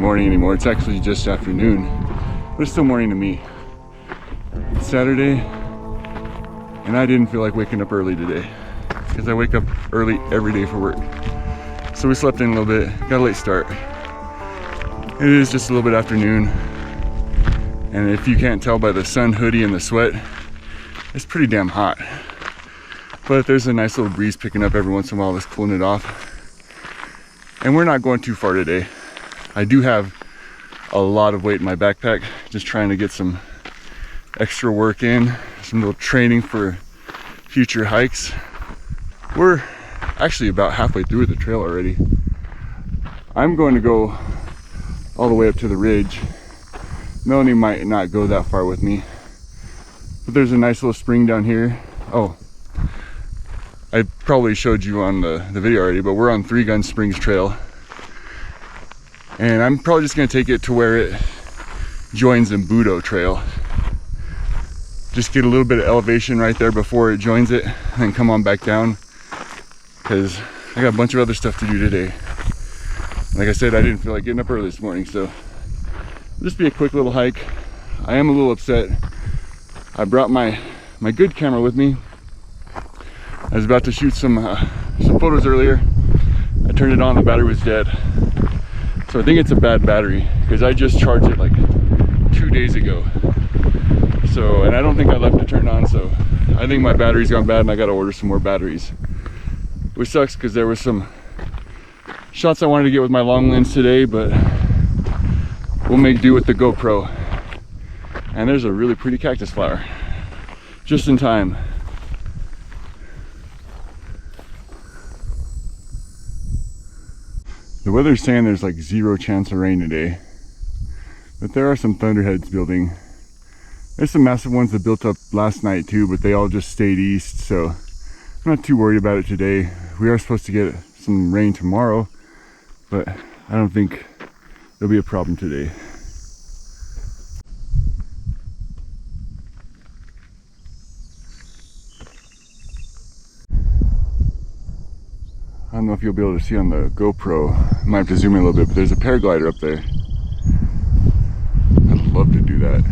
morning anymore. It's actually just afternoon, but it's still morning to me. It's Saturday, and I didn't feel like waking up early today because I wake up early every day for work. So we slept in a little bit, got a late start. It is just a little bit afternoon, and if you can't tell by the sun, hoodie, and the sweat, it's pretty damn hot. But there's a nice little breeze picking up every once in a while that's cooling it off. And we're not going too far today. I do have a lot of weight in my backpack, just trying to get some extra work in, some little training for future hikes. We're actually about halfway through the trail already. I'm going to go all the way up to the ridge. Melanie might not go that far with me, but there's a nice little spring down here. Oh, I probably showed you on the video already, but we're on Three Gun Springs Trail. And I'm probably just gonna take it to where it joins Embudo Trail. Just get a little bit of elevation right there before it joins it, and then come on back down, because I got a bunch of other stuff to do today. Like I said, I didn't feel like getting up early this morning, so it'll just be a quick little hike. I am a little upset. I brought my good camera with me. I was about to shoot some photos earlier. I turned it on, the battery was dead. So I think it's a bad battery because I just charged it like 2 days ago. So, and I don't think I left it turned on, so I think my battery's gone bad and I gotta order some more batteries. Which sucks because there were some shots I wanted to get with my long lens today, but we'll make do with the GoPro. And there's a really pretty cactus flower. Just in time. The weather's saying there's like 0 chance of rain today, but there are some thunderheads building. There's some massive ones that built up last night too, but they all just stayed east, so I'm not too worried about it today. We are supposed to get some rain tomorrow, but I don't think there'll be a problem today. I don't know if you'll be able to see on the GoPro. I might have to zoom in a little bit, but there's a paraglider up there. I'd love to do that.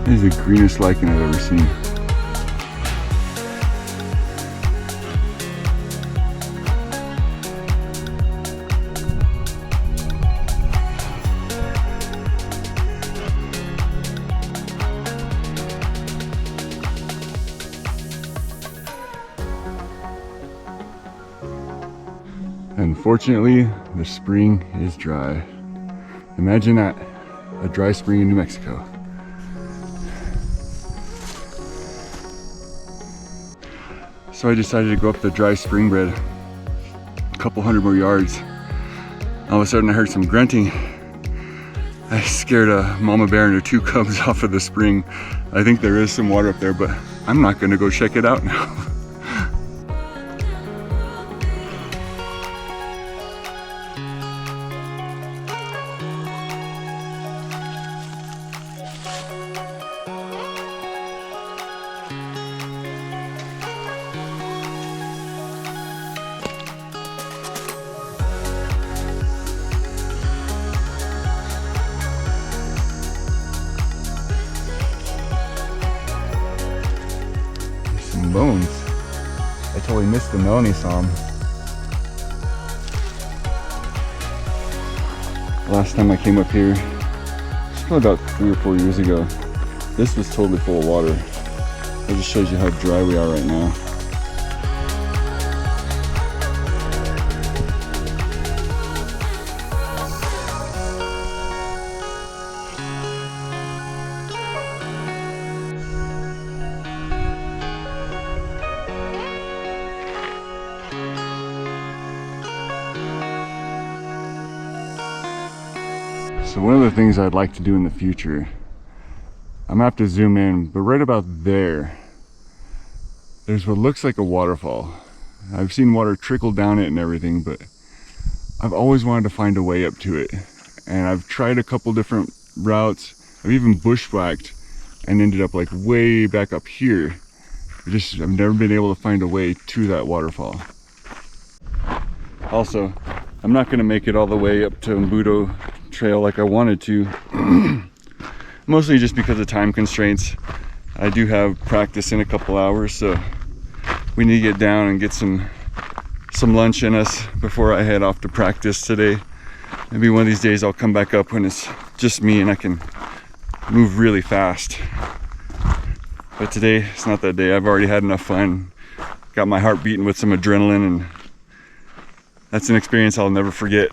This is the greenest lichen I've ever seen. Unfortunately, the spring is dry. Imagine that, a dry spring in New Mexico. So I decided to go up the dry spring bed a couple hundred more yards. All of a sudden I heard some grunting. I scared a mama bear and her 2 cubs off of the spring. I think there is some water up there, but I'm not gonna go check it out now. bones. I totally missed the Melanie song. Last time I came up here, it's probably about 3 or 4 years ago, this was totally full of water. It just shows you how dry we are right now. So one of the things I'd like to do in the future, I'm gonna have to zoom in, but right about there, there's what looks like a waterfall. I've seen water trickle down it and everything, but I've always wanted to find a way up to it. And I've tried a couple different routes. I've even bushwhacked and ended up like way back up here. I've never been able to find a way to that waterfall. Also, I'm not gonna make it all the way up to Mbuto Trail like I wanted to. Mostly just because of time constraints. I do have practice in a couple hours, so we need to get down and get some lunch in us before I head off to practice today. Maybe one of these days I'll come back up when it's just me and I can move really fast. But today, it's not that day. I've already had enough fun. Got my heart beating with some adrenaline, and that's an experience I'll never forget.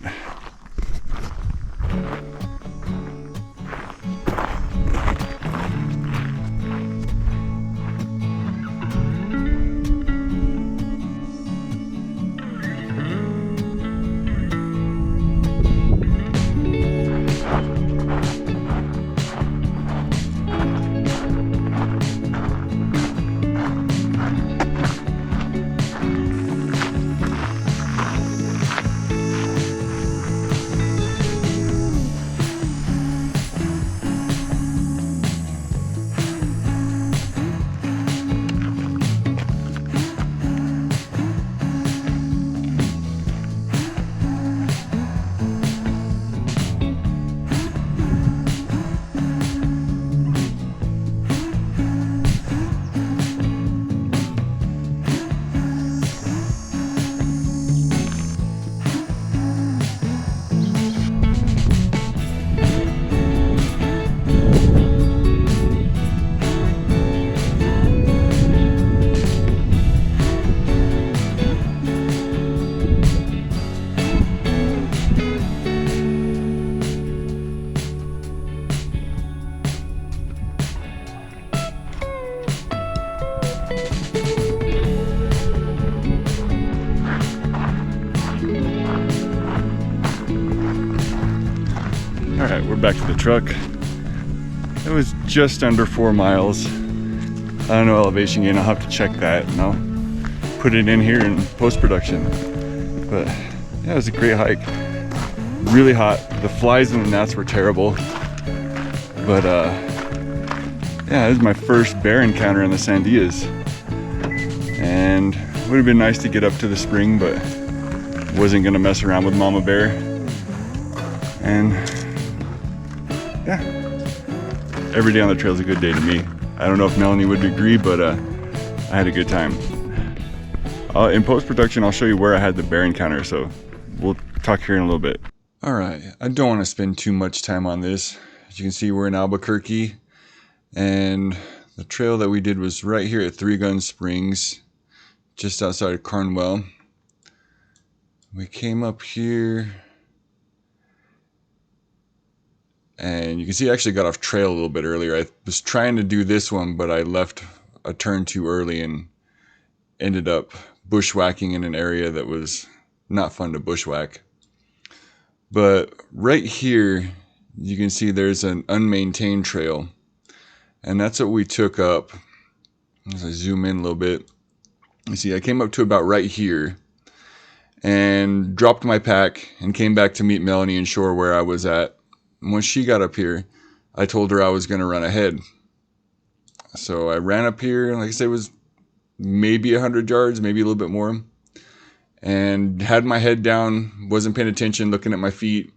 Alright, we're back to the truck. It was just under 4 miles. I don't know elevation gain, I'll have to check that and I'll put it in here in post-production. But yeah, it was a great hike. Really hot. The flies and the gnats were terrible. But yeah, this is my first bear encounter in the Sandias. And it would have been nice to get up to the spring, but wasn't gonna mess around with Mama Bear. And yeah, every day on the trail is a good day to me. I don't know if Melanie would agree, but I had a good time. In post-production, I'll show you where I had the bear encounter, so we'll talk here in a little bit. All right, I don't want to spend too much time on this. As you can see, we're in Albuquerque, and the trail that we did was right here at Three Gun Springs, just outside of Cornwall. We came up here, and you can see I actually got off trail a little bit earlier. I was trying to do this one, but I left a turn too early and ended up bushwhacking in an area that was not fun to bushwhack. But right here, you can see there's an unmaintained trail, and that's what we took up. As I zoom in a little bit, you see I came up to about right here and dropped my pack and came back to meet Melanie and Shore where I was at. And when she got up here, I told her I was going to run ahead. So I ran up here, like I said, it was maybe 100 yards, maybe a little bit more, and had my head down, wasn't paying attention, looking at my feet,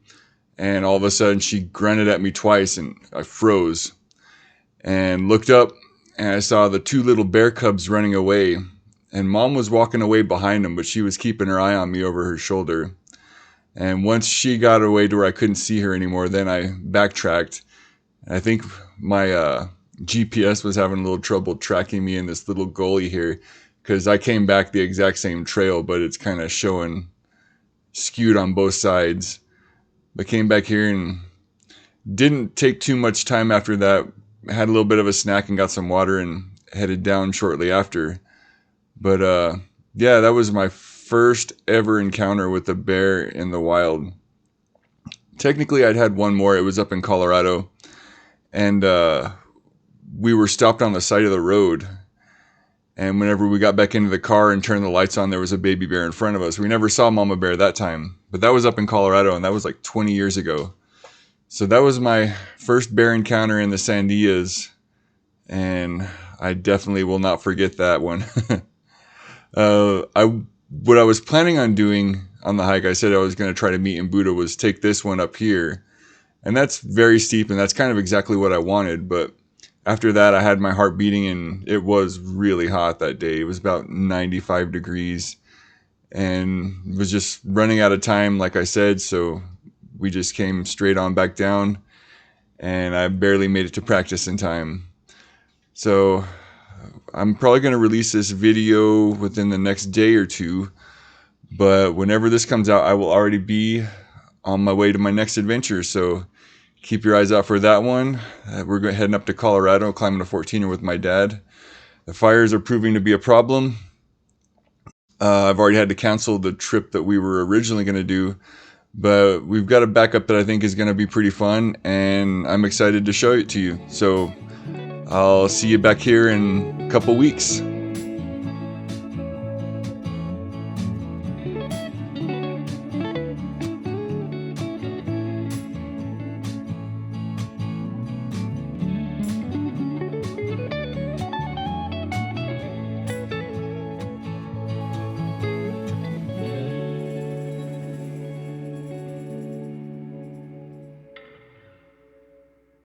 and all of a sudden she grunted at me twice and I froze and looked up, and I saw the two little bear cubs running away. And Mom was walking away behind them, but she was keeping her eye on me over her shoulder. And once she got away to where I couldn't see her anymore, then I backtracked. I think my GPS was having a little trouble tracking me in this little gully here, because I came back the exact same trail, but it's kind of showing skewed on both sides. But came back here and didn't take too much time after that. Had a little bit of a snack and got some water and headed down shortly after. But yeah, that was my first ever encounter with a bear in the wild. Technically, I'd had one more. It was up in Colorado. And we were stopped on the side of the road. And whenever we got back into the car and turned the lights on, there was a baby bear in front of us. We never saw Mama Bear that time. But that was up in Colorado, and that was like 20 years ago. So that was my first bear encounter in the Sandias. And I definitely will not forget that one. What I was planning on doing on the hike, I said I was going to try to meet in Buddha, was take this one up here. And that's very steep, and that's kind of exactly what I wanted. But after that, I had my heart beating, and it was really hot that day. It was about 95 degrees, and was just running out of time, like I said. So we just came straight on back down, and I barely made it to practice in time. So I'm probably going to release this video within the next day or two, but whenever this comes out, I will already be on my way to my next adventure. So keep your eyes out for that one. We're heading up to Colorado, climbing a 14er with my dad. The fires are proving to be a problem. I've already had to cancel the trip that we were originally going to do, but we've got a backup that I think is going to be pretty fun, and I'm excited to show it to you. So I'll see you back here in a couple weeks.